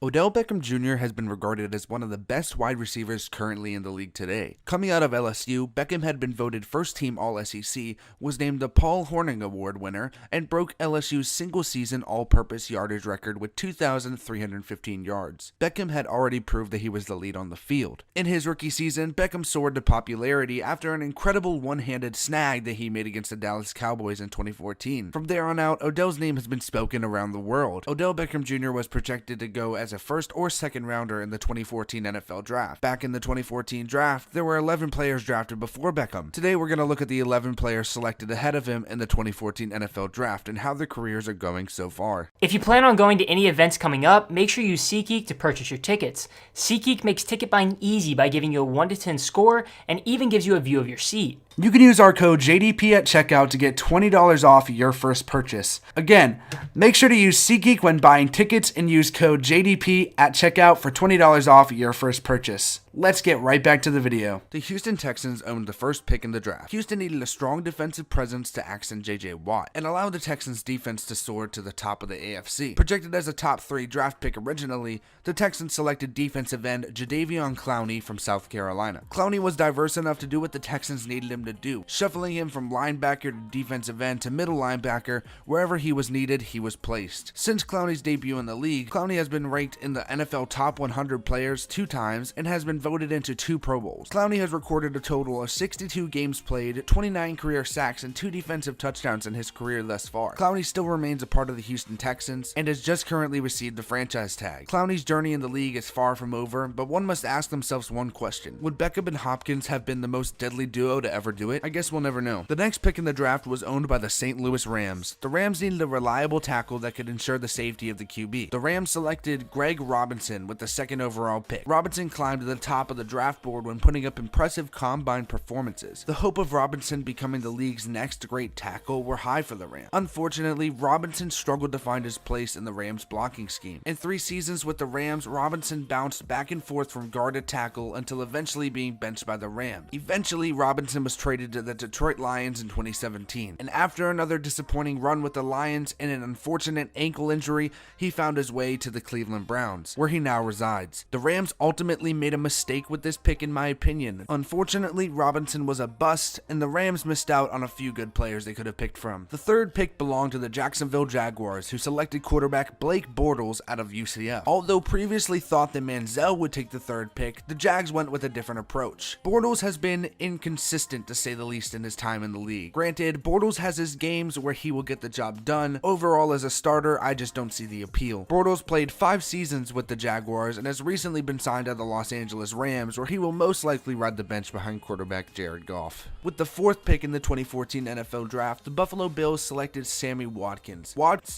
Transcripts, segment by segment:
Odell Beckham Jr. has been regarded as one of the best wide receivers currently in the league today. Coming out of LSU, Beckham had been voted first-team All-SEC, was named the Paul Hornung Award winner, and broke LSU's single-season all-purpose yardage record with 2,315 yards. Beckham had already proved that he was the lead on the field. In his rookie season, Beckham soared to popularity after an incredible one-handed snag that he made against the Dallas Cowboys in 2014. From there on out, Odell's name has been spoken around the world. Odell Beckham Jr. was projected to go as a first or second rounder in the 2014 NFL Draft. Back in the 2014 Draft, there were 11 players drafted before Beckham. Today, we're going to look at the 11 players selected ahead of him in the 2014 NFL Draft and how their careers are going so far. If you plan on going to any events coming up, make sure you use SeatGeek to purchase your tickets. SeatGeek makes ticket buying easy by giving you a 1 to 10 score and even gives you a view of your seat. You can use our code JDP at checkout to get $20 off your first purchase. Again, make sure to use SeatGeek when buying tickets and use code JDP at checkout for $20 off your first purchase. Let's get right back to the video. The Houston Texans owned the first pick in the draft. Houston needed a strong defensive presence to accent J.J. Watt and allow the Texans' defense to soar to the top of the AFC. Projected as a top 3 draft pick originally, the Texans selected defensive end Jadeveon Clowney from South Carolina. Clowney was diverse enough to do what the Texans needed him to do, shuffling him from linebacker to defensive end to middle linebacker. Wherever he was needed, he was placed. Since Clowney's debut in the league, Clowney has been ranked in the NFL top 100 players 2 times and has been voted into 2 Pro Bowls. Clowney has recorded a total of 62 games played, 29 career sacks, and 2 defensive touchdowns in his career thus far. Clowney still remains a part of the Houston Texans and has just currently received the franchise tag. Clowney's journey in the league is far from over, but one must ask themselves one question. Would Beckham and Hopkins have been the most deadly duo to ever do it? I guess we'll never know. The next pick in the draft was owned by the St. Louis Rams. The Rams needed a reliable tackle that could ensure the safety of the QB. The Rams selected Greg Robinson with the 2nd overall pick. Robinson climbed to the top of the draft board when putting up impressive combine performances. The hope of Robinson becoming the league's next great tackle were high for the Rams. Unfortunately, Robinson struggled to find his place in the Rams' blocking scheme. In 3 seasons with the Rams, Robinson bounced back and forth from guard to tackle until eventually being benched by the Rams. Eventually, Robinson was traded to the Detroit Lions in 2017, and after another disappointing run with the Lions and an unfortunate ankle injury, he found his way to the Cleveland Browns, where he now resides. The Rams ultimately made a mistake with this pick in my opinion. Unfortunately, Robinson was a bust, and the Rams missed out on a few good players they could have picked from. The 3rd pick belonged to the Jacksonville Jaguars, who selected quarterback Blake Bortles out of UCF. Although previously thought that Manziel would take the 3rd pick, the Jags went with a different approach. Bortles has been inconsistent to say the least in his time in the league. Granted, Bortles has his games where he will get the job done. Overall, as a starter, I just don't see the appeal. Bortles played 5 seasons with the Jaguars and has recently been signed to the Los Angeles Rams, where he will most likely ride the bench behind quarterback Jared Goff. With the 4th pick in the 2014 NFL Draft, the Buffalo Bills selected Sammy Watkins.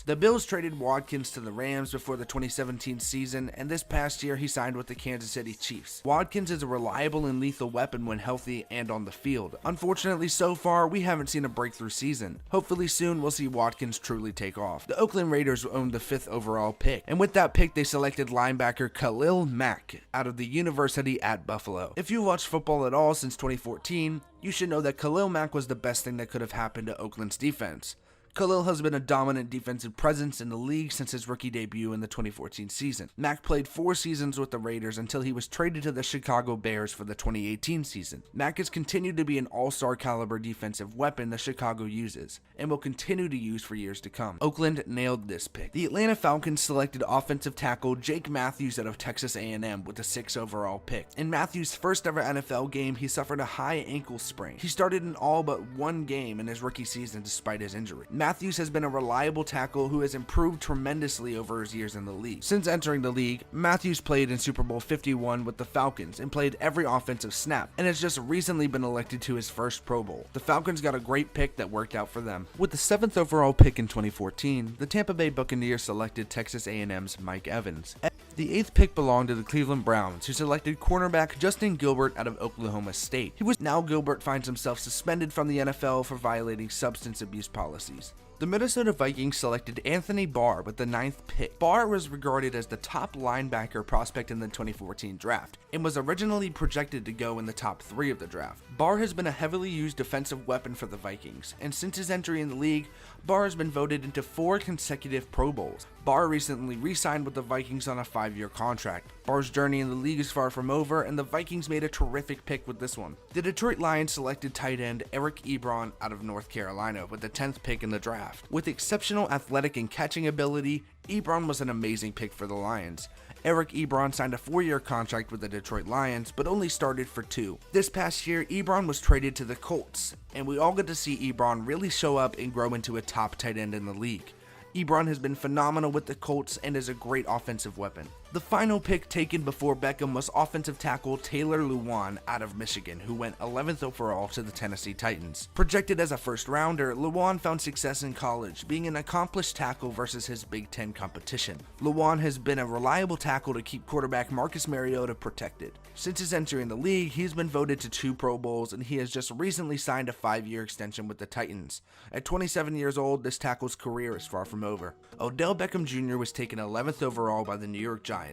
The Bills traded Watkins to the Rams before the 2017 season, and this past year he signed with the Kansas City Chiefs. Watkins is a reliable and lethal weapon when healthy and on the field. Unfortunately, so far, we haven't seen a breakthrough season. Hopefully soon, we'll see Watkins truly take off. The Oakland Raiders owned the 5th overall pick, and with that pick, they selected linebacker Khalil Mack out of the University at Buffalo. If you watched football at all since 2014, you should know that Khalil Mack was the best thing that could have happened to Oakland's defense. Khalil has been a dominant defensive presence in the league since his rookie debut in the 2014 season. Mack played 4 seasons with the Raiders until he was traded to the Chicago Bears for the 2018 season. Mack has continued to be an all-star caliber defensive weapon that Chicago uses, and will continue to use for years to come. Oakland nailed this pick. The Atlanta Falcons selected offensive tackle Jake Matthews out of Texas A&M with the 6th overall pick. In Matthews' first ever NFL game, he suffered a high ankle sprain. He started in all but 1 game in his rookie season despite his injury. Matthews has been a reliable tackle who has improved tremendously over his years in the league. Since entering the league, Matthews played in Super Bowl 51 with the Falcons and played every offensive snap, and has just recently been elected to his first Pro Bowl. The Falcons got a great pick that worked out for them. With the 7th overall pick in 2014, the Tampa Bay Buccaneers selected Texas A&M's Mike Evans. The 8th pick belonged to the Cleveland Browns, who selected cornerback Justin Gilbert out of Oklahoma State. Now Gilbert finds himself suspended from the NFL for violating substance abuse policies. The Minnesota Vikings selected Anthony Barr with the 9th pick. Barr was regarded as the top linebacker prospect in the 2014 draft and was originally projected to go in the top 3 of the draft. Barr has been a heavily used defensive weapon for the Vikings, and since his entry in the league, Barr has been voted into 4 consecutive Pro Bowls. Barr recently re-signed with the Vikings on a 5-year contract. Barr's journey in the league is far from over, and the Vikings made a terrific pick with this one. The Detroit Lions selected tight end Ebron out of North Carolina with the 10th pick in the draft. With exceptional athletic and catching ability, Ebron was an amazing pick for the Lions. Ebron signed a 4-year contract with the Detroit Lions, but only started for 2. This past year, Ebron was traded to the Colts, and we all got to see Ebron really show up and grow into a top tight end in the league. Ebron has been phenomenal with the Colts and is a great offensive weapon. The final pick taken before Beckham was offensive tackle Taylor Lewan out of Michigan, who went 11th overall to the Tennessee Titans. Projected as a first rounder, Lewan found success in college, being an accomplished tackle versus his Big Ten competition. Lewan has been a reliable tackle to keep quarterback Marcus Mariota protected. Since his entry in the league, he's been voted to 2 Pro Bowls, and he has just recently signed a 5-year extension with the Titans. At 27 years old, this tackle's career is far from over. Odell Beckham Jr. was taken 11th overall by the New York Giants.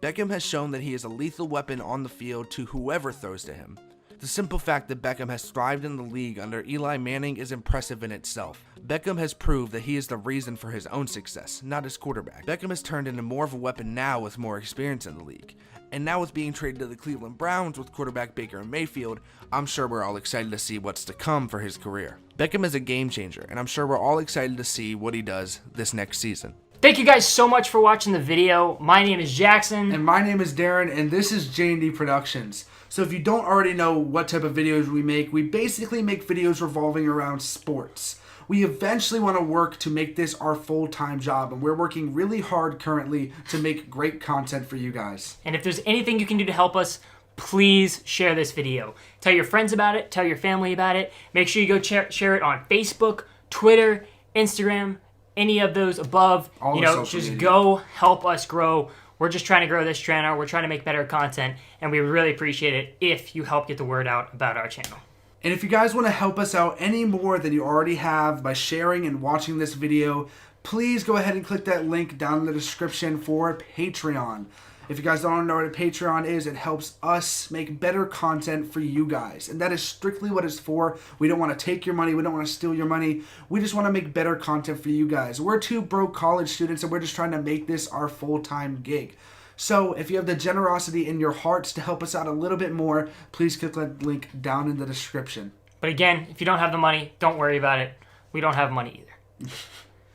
Beckham has shown that he is a lethal weapon on the field to whoever throws to him. The simple fact that Beckham has thrived in the league under Eli Manning is impressive in itself. Beckham has proved that he is the reason for his own success, not his quarterback. Beckham has turned into more of a weapon now with more experience in the league. And now with being traded to the Cleveland Browns with quarterback Baker Mayfield, I'm sure we're all excited to see what's to come for his career. Beckham is a game changer, and I'm sure we're all excited to see what he does this next season. Thank you guys so much for watching the video. My name is Jackson. And my name is Darren, and this is J&D Productions. So if you don't already know what type of videos we basically make videos revolving around sports. We eventually want to work to make this our full-time job, and we're working really hard currently to make great content for you guys. And if there's anything you can do to help us, please share this video. Tell your friends about it, tell your family about it. Make sure you go share it on Facebook, Twitter, Instagram, any of those above. All just media. Go help us grow. We're just trying to grow this channel. We're trying to make better content, and we really appreciate it if you help get the word out about our channel. And if you guys want to help us out any more than you already have by sharing and watching this video, please go ahead and click that link down in the description for Patreon. If you guys don't know what a Patreon is, it helps us make better content for you guys. And that is strictly what it's for. We don't want to take your money. We don't want to steal your money. We just want to make better content for you guys. We're 2 broke college students, and we're just trying to make this our full-time gig. So if you have the generosity in your hearts to help us out a little bit more, please click that link down in the description. But again, if you don't have the money, don't worry about it. We don't have money either.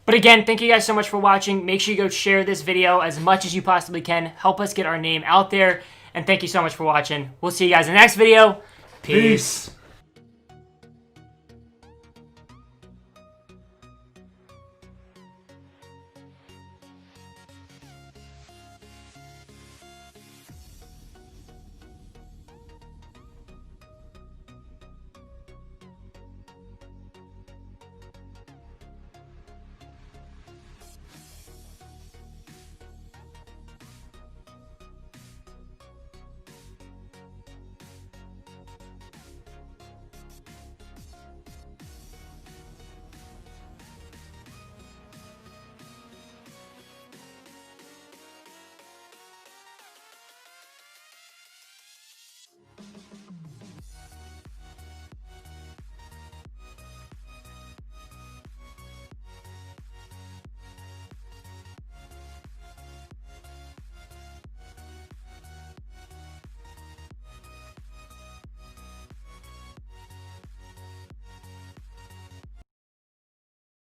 But again, thank you guys so much for watching. Make sure you go share this video as much as you possibly can. Help us get our name out there. And thank you so much for watching. We'll see you guys in the next video. Peace.